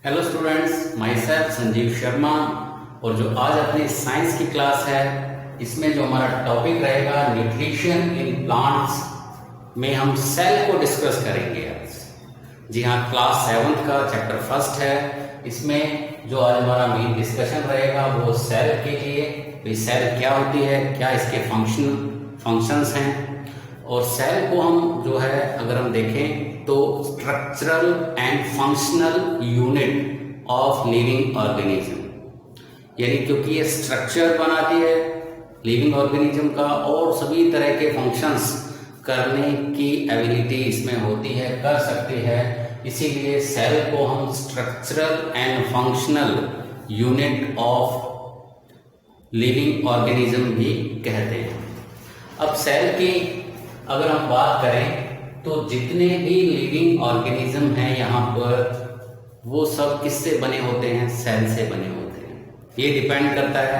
Hello students, my self Sanjeev Sharma. और जो आज अपनी साइंस की क्लास है, इसमें जो हमारा टॉपिक रहेगा न्यूट्रिशन इन प्लांट्स में हम सेल को डिस्कस करेंगे आज। जी हाँ, क्लास 7th का चैप्टर फर्स्ट है। इसमें जो आज हमारा मेन डिस्कशन रहेगा वो सेल के लिए, भाई सेल क्या होती है, क्या इसके फंक्शंस हैं। और सेल को हम जो है अगर हम देखें तो structural and functional unit of living organism, यानी क्योंकि ये स्ट्रक्चर बनाती है लिविंग ऑर्गेनिज्म का और सभी तरह के फंक्शंस करने की एबिलिटी इसमें होती है, कर सकती है। इसीलिए सेल को हम structural and functional unit of living organism भी कहते हैं। अब सेल की अगर हम बात करें तो जितने भी लिविंग ऑर्गेनिज्म हैं यहाँ पर, वो सब किससे बने होते हैं? सेल से बने होते हैं। ये डिपेंड करता है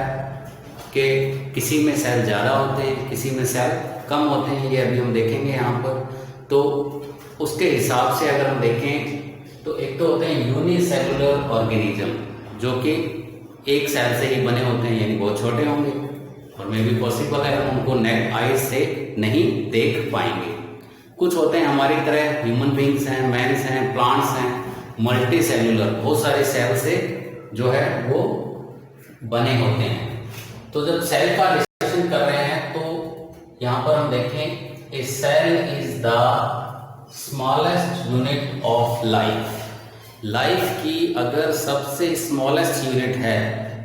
कि किसी में सेल ज़्यादा होते हैं, किसी में सेल कम होते हैं। ये अभी हम देखेंगे यहाँ पर। तो उसके हिसाब से अगर हम देखें तो एक तो होते हैं यूनिसेलुलर ऑर्गेनिज्म, जो कि एक सेल से ही बने होते हैं, यानी बहुत छोटे होंगे और मे भी पॉसिबल है हम उनको नेट आइज से नहीं देख पाएंगे। कुछ होते हैं हमारी तरह, ह्यूमन बींग्स हैं, मैंस हैं, प्लांट्स हैं, मल्टी सेलुलर, बहुत सारे सेल से जो है वो बने होते हैं। तो जब सेल का डिस्कशन कर रहे हैं तो यहाँ पर हम देखें a cell is the smallest unit of life. Life की अगर सबसे स्मॉलेस्ट यूनिट है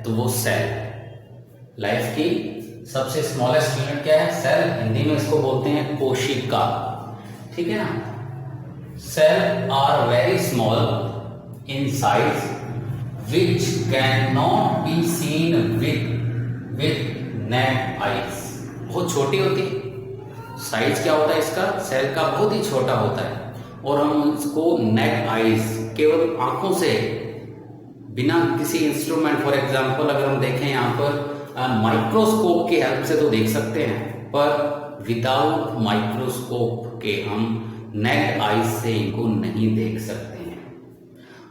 तो वो सेल। लाइफ की सबसे स्मॉलेस्ट यूनिट क्या है? सेल। हिंदी में इसको बोलते हैं कोशिका, ठीक है ना। Cell are very small in size which can not be seen with naked eyes. बहुत छोटी होती है। साइज क्या होता है इसका? सेल का बहुत ही छोटा होता है और हम इसको नेक्ड आइज, केवल आंखों से, बिना किसी इंस्ट्रूमेंट, फॉर एग्जांपल अगर हम देखें यहाँ पर माइक्रोस्कोप की हेल्प से तो देख सकते हैं, पर विदाउट माइक्रोस्कोप के हम नेक्ड आइज से इनको नहीं देख सकते हैं।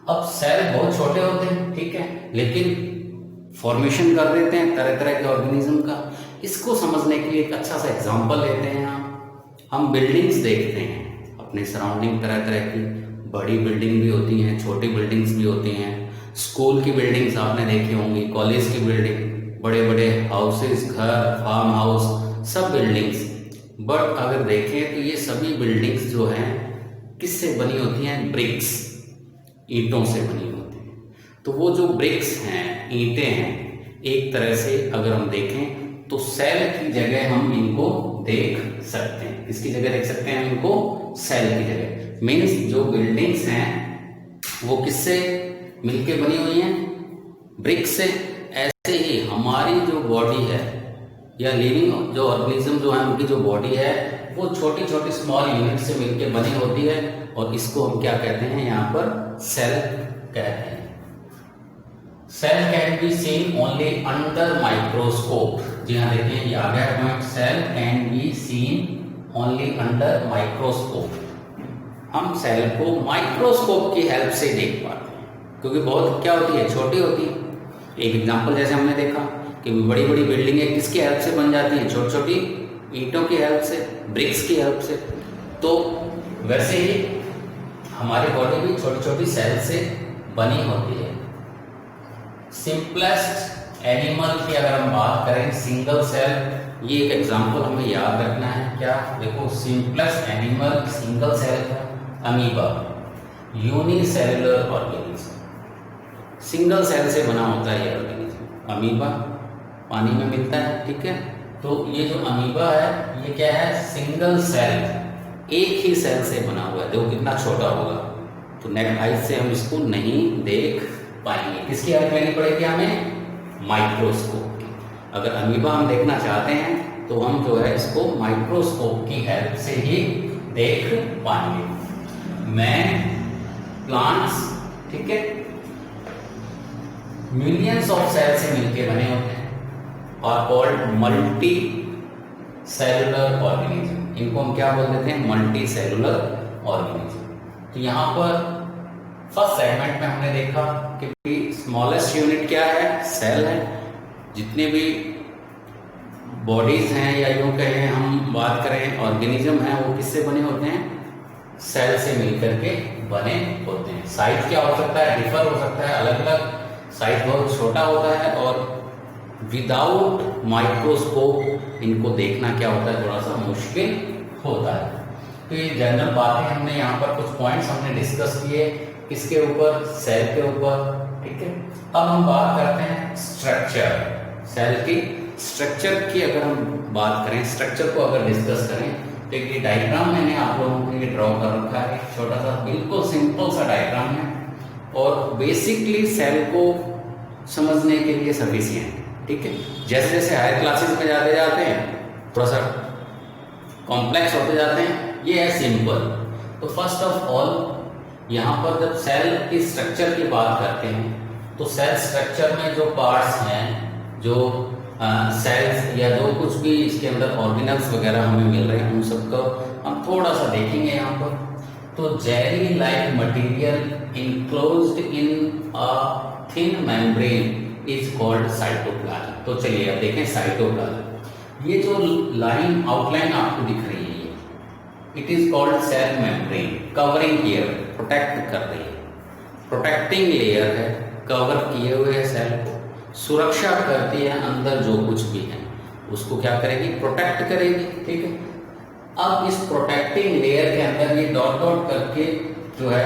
अब सेल बहुत छोटे होते हैं, ठीक है, लेकिन फॉर्मेशन कर देते हैं तरह तरह के ऑर्गेनिज्म का। इसको समझने के लिए एक अच्छा सा एग्जांपल लेते हैं। हम बिल्डिंग्स देखते हैं अपने सराउंडिंग, तरह तरह की बड़ी बिल्डिंग भी होती हैं, छोटी बिल्डिंग्स भी होती हैं। स्कूल की बिल्डिंग्स आपने देखी होंगी, कॉलेज की बिल्डिंग, बड़े बड़े हाउसेस, घर, फार्म हाउस, सब बिल्डिंग्स। बट अगर देखें तो ये सभी बिल्डिंग्स जो हैं किससे बनी होती हैं? ब्रिक्स, ईंटों से बनी होती हैं। तो वो जो ब्रिक्स हैं, ईंटें हैं, एक तरह से अगर हम देखें तो सेल की जगह हम इनको देख सकते हैं। किसकी जगह देख सकते हैं हम इनको? सेल की जगह। मीन्स जो बिल्डिंग्स हैं वो किससे मिलके बनी हुई हैं? ब्रिक्स से। ऐसे ही हमारी जो बॉडी है या लिविंग जो ऑर्गेनिज्म जो है उनकी जो बॉडी है वो छोटी छोटी स्मॉल यूनिट से मिलकर बनी होती है और इसको हम क्या कहते हैं? यहाँ पर सेल कहते हैं। Cell can be seen only under microscope. जी हाँ, देखिए ये आ गया point, cell can be seen only under microscope. हम सेल को माइक्रोस्कोप की हेल्प से देख पाते हैं, क्योंकि बहुत क्या होती है? छोटी होती है। एक एग्जांपल जैसे हमने देखा कि बड़ी बड़ी बिल्डिंगें किसकी हेल्प से बन जाती हैं? छोटी छोटी ईंटों की हेल्प से, ब्रिक्स की हेल्प से। तो वैसे ही हमारी बॉडी भी छोटी छोटी सेल से बनी होती है। सिंपलेस्ट एनिमल की अगर हम बात करें, सिंगल सेल, ये एक एग्जांपल हमें याद रखना है। क्या? देखो, सिंपलेस्ट एनिमल सिंगल सेल का amoeba, unicellular organism, single cell से बना होता है ये ऑर्गेनिज्म। अमीबा पानी में मिलता है, ठीक है। तो ये जो अमीबा है ये क्या है? सिंगल सेल, एक ही सेल से बना हुआ है। देखो कितना छोटा होगा, तो नेक्ड आइज से हम इसको नहीं देख पाएंगे। किसकी हेल्प लेनी पड़ेगी हमें? माइक्रोस्कोप की। अगर अमीबा हम देखना चाहते हैं तो हम जो है इसको माइक्रोस्कोप की हेल्प से ही देख पाएंगे। मैन, प्लांट्स, ठीक है, मिलियंस ऑफ सेल से मिलकर बने होते हैं और कॉल्ड मल्टी सेलुलर ऑर्गेनिज्म। इनको हम क्या बोल देते हैं? Multi cellular organism. तो यहाँ पर फर्स्ट सेगमेंट में हमने देखा कि स्मॉलेस्ट यूनिट क्या है, सेल है। जितने भी बॉडीज हैं या यूं कहें हम बात करें ऑर्गेनिज्म हैं, वो किससे बने होते हैं, सेल से मिलकर के बने होते हैं। साइज क्या हो सकता है, डिफर हो सकता है, अलग अलग साइज बहुत छोटा होता है और विदाउट माइक्रोस्कोप इनको देखना क्या होता है, थोड़ा सा मुश्किल होता है। तो ये जनरल बातें हमने यहाँ पर कुछ पॉइंट्स हमने डिस्कस किए, किसके ऊपर, सेल के ऊपर, ठीक है। अब हम बात करते हैं स्ट्रक्चर, सेल की स्ट्रक्चर की अगर हम बात करें, स्ट्रक्चर को अगर डिस्कस करें तो एक डायग्राम मैंने आप लोगों के लिए ड्रॉ कर रखा है, छोटा सा बिल्कुल सिंपल सा डायग्राम है और बेसिकली सेल को समझने के लिए सफिशिएंट, ठीक है। जैसे जैसे हायर क्लासेस में जाते जाते हैं थोड़ा सा कॉम्प्लेक्स होते जाते हैं, ये है सिंपल। तो फर्स्ट ऑफ ऑल यहाँ पर जब सेल की स्ट्रक्चर की बात करते हैं तो सेल स्ट्रक्चर में जो पार्ट्स हैं, जो सेल्स या जो कुछ भी इसके अंदर ऑर्गेनल्स वगैरह हमें मिल रहे हैं, उन सबको हम थोड़ा सा देखेंगे यहाँ पर। तो jelly like material enclosed in a thin membrane is called cytoplasm. तो चलिए अब देखें साइटोप्लाज्म। ये जो लाइन आउटलाइन आपको दिख रही है, it is called cell membrane, covering layer, protect कर रही है, प्रोटेक्टिंग लेयर है, कवर किए हुए है सेल को, सुरक्षा करती है, अंदर जो कुछ भी है उसको क्या करेगी, प्रोटेक्ट करेगी, ठीक है। अब इस प्रोटेक्टिंग लेयर के अंदर ये डॉट डॉट करके जो है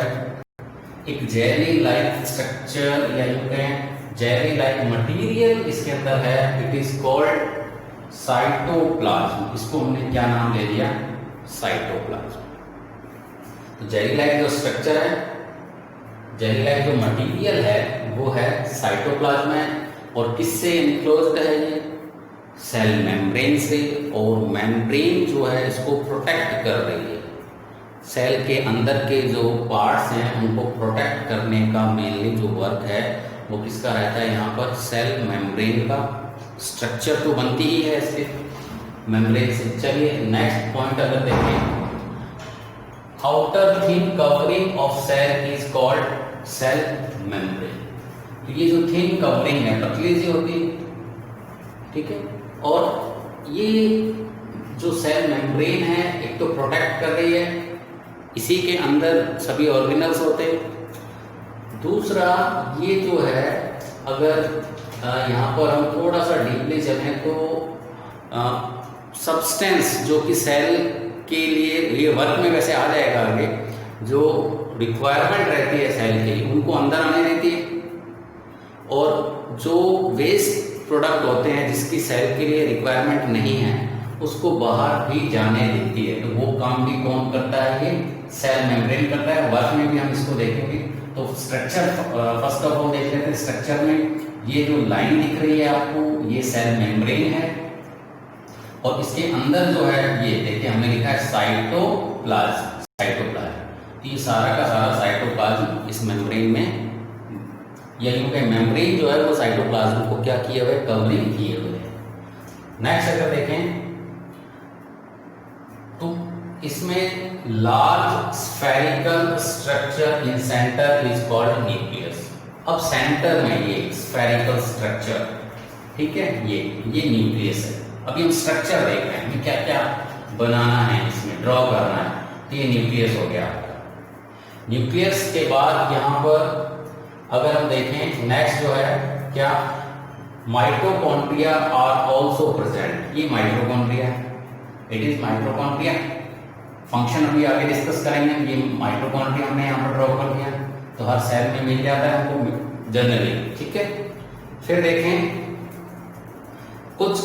एक जेली लाइक स्ट्रक्चर या यूं कहें जेली लाइक मटेरियल इसके अंदर है, इट इज कॉल्ड साइटोप्लाज्म। इसको हमने क्या नाम ले दिया, साइटोप्लाज्म। तो जेली लाइक जो स्ट्रक्चर है, जेली लाइक जो मटेरियल है वो है साइटोप्लाज्म है और किससे इनक्लोज्ड है ये, सेल मेम्ब्रेन से। और मेम्ब्रेन जो है इसको प्रोटेक्ट कर रही है, सेल के अंदर के जो पार्ट्स हैं उनको प्रोटेक्ट करने का मेनली जो वर्क है वो किसका रहता है यहाँ पर, सेल मेम्ब्रेन का। स्ट्रक्चर तो बनती ही है इसके मेम्ब्रेन से। चलिए नेक्स्ट पॉइंट अगर देखें, outer thin covering of cell is called cell membrane. तो ये जो थिन कवरिंग है, पतली सी होती है, ठीक है। और ये जो सेल मेम्ब्रेन है एक तो प्रोटेक्ट कर रही है, इसी के अंदर सभी ऑर्गेनल्स होते हैं। दूसरा ये जो है अगर यहाँ पर हम थोड़ा सा डीपली चलें तो सब्सटेंस जो कि सेल के लिए, ये वर्क में वैसे आ जाएगा आगे, जो रिक्वायरमेंट रहती है सेल के लिए उनको अंदर आने देती है और जो वेस्ट प्रोडक्ट होते हैं जिसकी सेल के लिए रिक्वायरमेंट नहीं है उसको बाहर भी जाने देती है। तो वो काम भी कौन करता है, ये सेल मेम्ब्रेन करता है। वर्क में भी हम इसको देखेंगे। तो स्ट्रक्चर फर्स्ट ऑफ ऑल देख लेते हैं। स्ट्रक्चर में ये जो लाइन दिख रही है आपको, ये सेल मेम्ब्रेन है और इसके अंदर जो है ये देखिए हमने लिखा है साइटोप्लाज्म, साइटोप्लाज्म। ये सारा का सारा साइटोप्लाज्म इस मेम्ब्रेन में, या यूं कहें मेम्ब्रेन जो है वो साइटोप्लाज्म को क्या किए हुए, कवरिंग किए हुए है। नेक्स्ट अगर देखें तो इसमें large spherical structure in centre is called nucleus. अब सेंटर में ये स्फेरिकल स्ट्रक्चर, ठीक है, ये न्यूक्लियस है। अभी हम स्ट्रक्चर देख रहे हैं, हमें क्या क्या बनाना है, इसमें ड्रॉ करना है। तो ये न्यूक्लियस हो गया। न्यूक्लियस के बाद यहाँ पर अगर हम देखें नेक्स्ट जो है क्या, माइटोकॉन्ड्रिया आर आल्सो प्रेजेंट। ये माइटोकॉन्ड्रिया है, इट इज माइटोकॉन्ड्रिया। फंक्शन अभी आगे डिस्कस करेंगे। ये माइटोकॉन्ड्रिया हमने यहाँ पर ड्रॉ कर दिया, तो हर सेल में मिल जाता है हमको जनरली, ठीक है। फिर देखें कुछ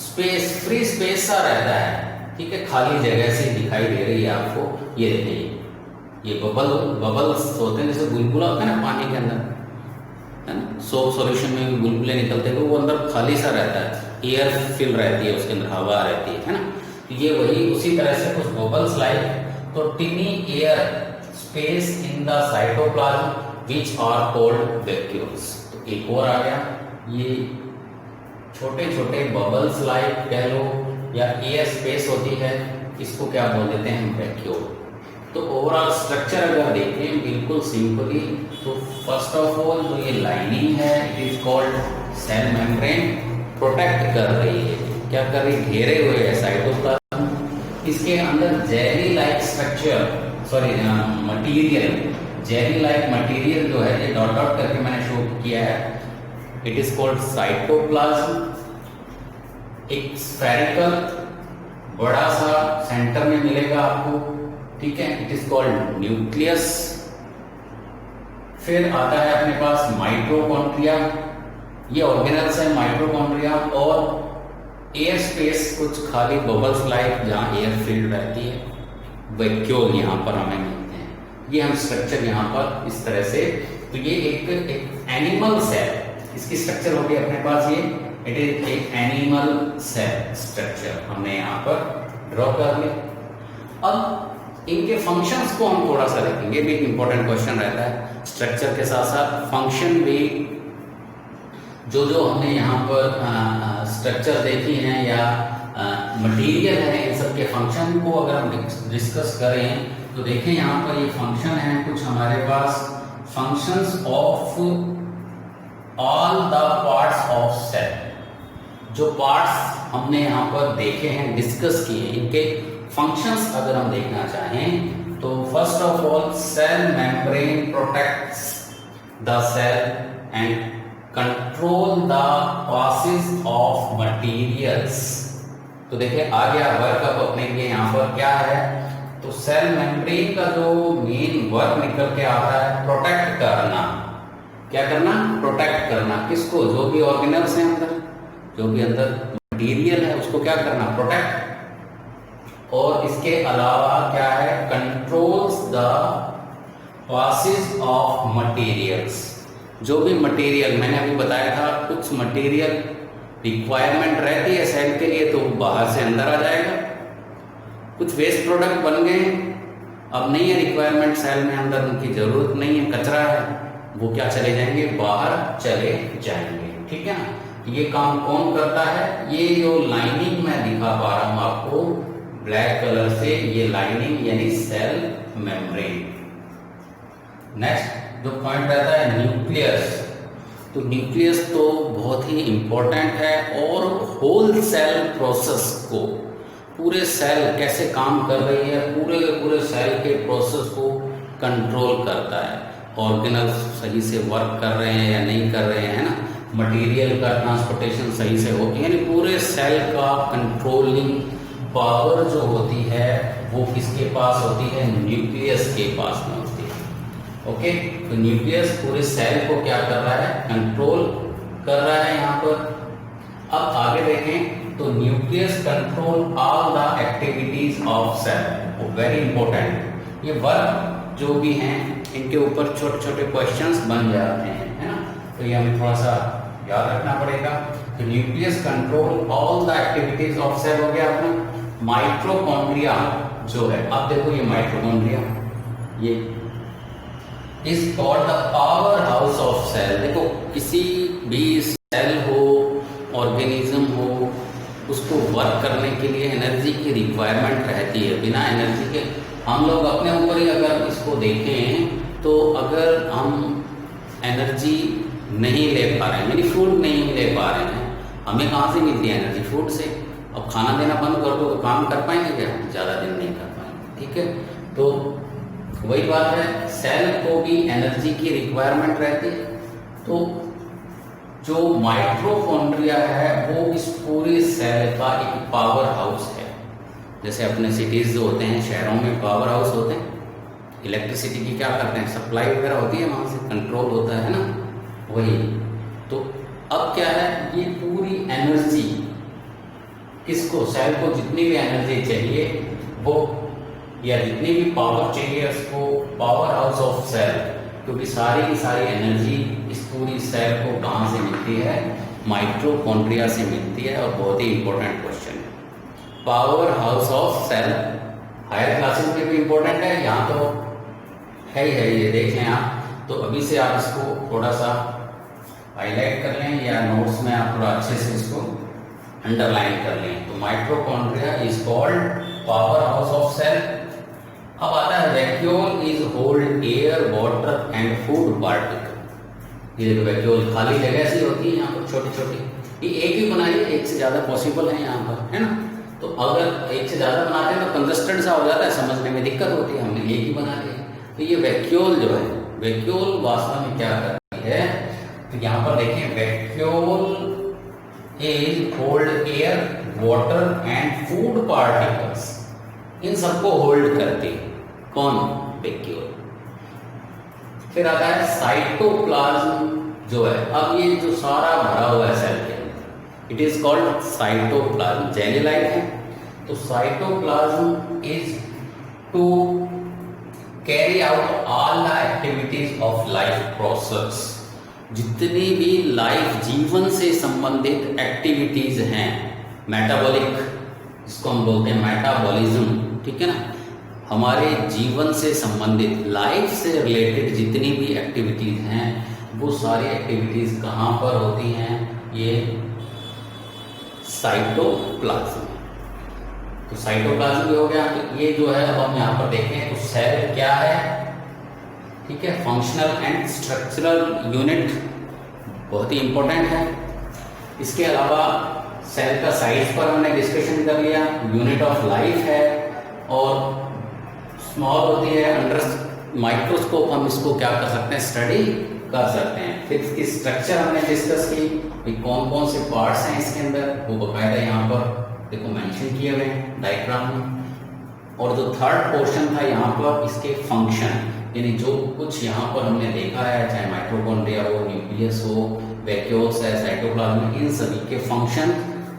स्पेस, फ्री स्पेस सा रहता है, ठीक है, खाली जगह से दिखाई दे रही है आपको। ये देखिए ये बबल्स होते हैं, जैसे बुलबुला होता है ना पानी के अंदर, है ना, सोप सॉल्यूशन में भी बुलबुले निकलते हैं, तो वो अंदर खाली सा रहता है, एयर फिल रहती है, उसके अंदर हवा रहती है ना। ये वही उसी तरह से कुछ बबल्स लाइक, तो tiny air space in the cytoplasm which are called vacuoles. तो एक और आ गया, ये छोटे छोटे बबल्स लाइक कह लो या एयर स्पेस होती है, इसको क्या बोल देते हैं, वैक्यूल। तो ओवरऑल स्ट्रक्चर अगर देखें बिल्कुल सिंपली, तो फर्स्ट ऑफ ऑल जो ये लाइनिंग है it is called cell membrane, protect कर रही है, क्या कर रही है, घेरे हुए है साइटोप्लाज्म। इसके अंदर jelly like structure, sorry material, jelly like material जो है ये डॉट डॉट करके मैंने शो किया है, इट इज कॉल्ड साइटोप्लाज्म। एक स्फेरिकल बड़ा सा सेंटर में मिलेगा आपको, ठीक है, इट इज कॉल्ड न्यूक्लियस। फिर आता है अपने पास माइटोकॉन्ड्रिया, ये ऑर्गेनल्स है माइटोकॉन्ड्रिया, और एयर स्पेस, कुछ खाली बबल्स लाइक जहां एयर फील्ड रहती है, वैक्यूल यहाँ पर हमें मिलते हैं। ये हम स्ट्रक्चर यहाँ पर इस तरह से, तो ये एक एनिमल सेल, इसकी स्ट्रक्चर होगी अपने पास ये, इट इज एक एनिमल सेल स्ट्रक्चर हमने यहाँ पर ड्रॉ कर लिया। अब इनके फंक्शंस को हम थोड़ा सा देखेंगे, भी एक इंपॉर्टेंट क्वेश्चन रहता है, स्ट्रक्चर के साथ साथ फंक्शन भी, जो जो हमने यहाँ पर स्ट्रक्चर देखी हैं या मटेरियल है, इन सब के फंक्शन को अगर हम डिस्कस करें तो देखें यहाँ पर ये फंक्शन है कुछ हमारे पास, functions of all the parts of cell. जो पार्ट्स हमने यहाँ पर देखे हैं, डिस्कस किए, इनके फंक्शंस अगर हम देखना चाहें तो first of all cell membrane protects the cell and control the passes of materials. तो देखिए आ गया वर्क अब अपने लिए यहाँ पर क्या है, तो सेल मेम्ब्रेन का जो मेन वर्क निकल के आता है, प्रोटेक्ट करना। क्या करना? प्रोटेक्ट करना। किसको? जो भी ऑर्गेनल्स हैं अंदर, जो भी अंदर मटेरियल है उसको क्या करना? प्रोटेक्ट। और इसके अलावा क्या है? Controls the passes of materials. जो भी मटेरियल मैंने अभी बताया था, कुछ मटेरियल रिक्वायरमेंट रहती है सेल के लिए तो वो बाहर से अंदर आ जाएगा, कुछ वेस्ट प्रोडक्ट बन गए, अब नहीं है रिक्वायरमेंट सेल में, अंदर उनकी जरूरत नहीं है, कचरा है, वो क्या चले जाएंगे? बाहर चले जाएंगे। ठीक है ना। ये काम कौन करता है? ये जो लाइनिंग मैं दिखा पा रहा हूं आपको ब्लैक कलर से, ये लाइनिंग यानी सेल मेम्ब्रेन। नेक्स्ट जो पॉइंट रहता है न्यूक्लियस। तो न्यूक्लियस तो बहुत ही इंपॉर्टेंट है और होल सेल प्रोसेस को, पूरे सेल कैसे काम कर रही है, पूरे सेल के प्रोसेस को कंट्रोल करता है। ऑर्गेनल्स सही से वर्क कर रहे हैं या नहीं कर रहे हैं, है ना, मटेरियल का ट्रांसपोर्टेशन सही से हो, यानी पूरे सेल का कंट्रोलिंग पावर जो होती है वो किसके पास होती है? न्यूक्लियस के पास में होती है। ओके, तो न्यूक्लियस पूरे सेल को क्या कर रहा है? कंट्रोल कर रहा है यहाँ पर। अब आगे देखें तो nucleus control all the activities of cell. Very important, ये वर्क जो भी हैं इनके ऊपर छोटे छोटे क्वेश्चंस बन जाते हैं, है ना, तो ये हमें थोड़ा सा याद रखना पड़ेगा। तो nucleus control all the activities of cell हो गया अपना। माइटोकॉन्ड्रिया जो है, अब देखो ये माइटोकॉन्ड्रिया, ये is called the power house of cell. देखो किसी भी सेल हो, ऑर्गेनिज्म हो, उसको वर्क करने के लिए एनर्जी की रिक्वायरमेंट रहती है। बिना एनर्जी के हम लोग अपने ऊपर ही अगर इसको देखें तो अगर हम एनर्जी नहीं ले पा रहे हैं, यानी फूड नहीं ले पा रहे हैं, हमें कहाँ से मिलती है एनर्जी? फूड से। अब खाना देना बंद कर दो तो काम कर पाएंगे क्या? ज़्यादा दिन नहीं कर पाएंगे। ठीक है, तो वही बात है, सेल को भी एनर्जी की रिक्वायरमेंट रहती है। तो जो माइटोकॉन्ड्रिया है वो इस पूरे सेल का एक पावर हाउस है। जैसे अपने सिटीज जो होते हैं, शहरों में पावर हाउस होते हैं, इलेक्ट्रिसिटी की क्या करते हैं? सप्लाई वगैरह होती है, वहाँ से कंट्रोल होता है ना, वही। तो अब क्या है, ये पूरी एनर्जी किसको? सेल को जितनी भी एनर्जी चाहिए वो, या जितनी भी पावर चाहिए उसको, पावर हाउस ऑफ सेल, क्योंकि सारी की सारी एनर्जी इस पूरी सेल को कहाँ से मिलती है? माइटोकॉन्ड्रिया से मिलती है। और बहुत ही इंपॉर्टेंट क्वेश्चन है, power house of cell higher classes में भी इंपॉर्टेंट है, यहाँ तो है ही है, ये देखें आप। तो अभी से आप इसको थोड़ा सा हाईलाइट कर लें या नोट्स में आप थोड़ा अच्छे से इसको अंडरलाइन कर लें। तो mitochondria is called power house of cell. अब आता है vacuole is hold air water and food particle. ये वैक्यूल खाली जगह से होती है यहाँ पर छोटी छोटी, ये एक ही बनाइए, एक से ज्यादा पॉसिबल है यहाँ पर, है ना। तो अगर एक से ज्यादा बनाते हैं तो कंजस्टेड सा हो जाता है, समझने में दिक्कत होती है, हमने एक ही बना लिया। तो ये वैक्यूल जो है, वैक्यूल वास्तव में क्या करती है, तो यहाँ पर देखें vacuole is hold air water and food particles, इन सबको होल्ड करती है कौन, वैक्यूल। फिर आता है साइटोप्लाज्म जो है, अब ये जो सारा भरा हुआ है सेल के अंदर, it is called cytoplasm, jelly like है। तो cytoplasm is to carry out all the activities of life process, जितनी भी लाइफ जीवन से संबंधित एक्टिविटीज हैं, मेटाबॉलिक जिसको हम बोलते हैं मेटाबॉलिज्म, ठीक है ना, हमारे जीवन से संबंधित लाइफ से रिलेटेड जितनी भी एक्टिविटीज हैं वो सारी एक्टिविटीज कहाँ पर होती हैं, ये साइटोप्लाज्म। तो साइटोप्लाज्म भी हो गया। तो ये जो है, अब हम यहाँ पर देखें तो सेल क्या है, ठीक है, फंक्शनल एंड स्ट्रक्चरल यूनिट बहुत ही इंपॉर्टेंट है। इसके अलावा सेल का साइज पर हमने डिस्कशन कर लिया, यूनिट ऑफ लाइफ है और स्मॉल होती है, अंडर माइक्रोस्कोप हम इसको क्या कर सकते हैं, स्टडी कर सकते हैं। फिर इसकी स्ट्रक्चर हमने डिस्कस की, भी कौन कौन से पार्ट्स हैं इसके अंदर, वो बकायदा यहाँ पर देखो मेंशन किए हुए हैं डायग्राम में। और जो थर्ड पोर्शन था यहाँ पर इसके फंक्शन, यानी जो कुछ यहाँ पर हमने देखा है, चाहे माइटोकॉन्ड्रिया हो, न्यूक्लियस हो, वैक्यूल्स है, साइटोप्लाज्म, इन सभी के फंक्शन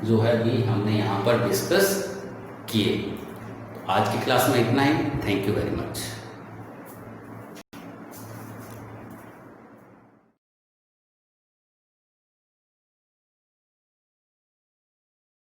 जो है भी हमने यहाँ पर डिस्कस किए। आज की क्लास में इतना ही। Thank you very much.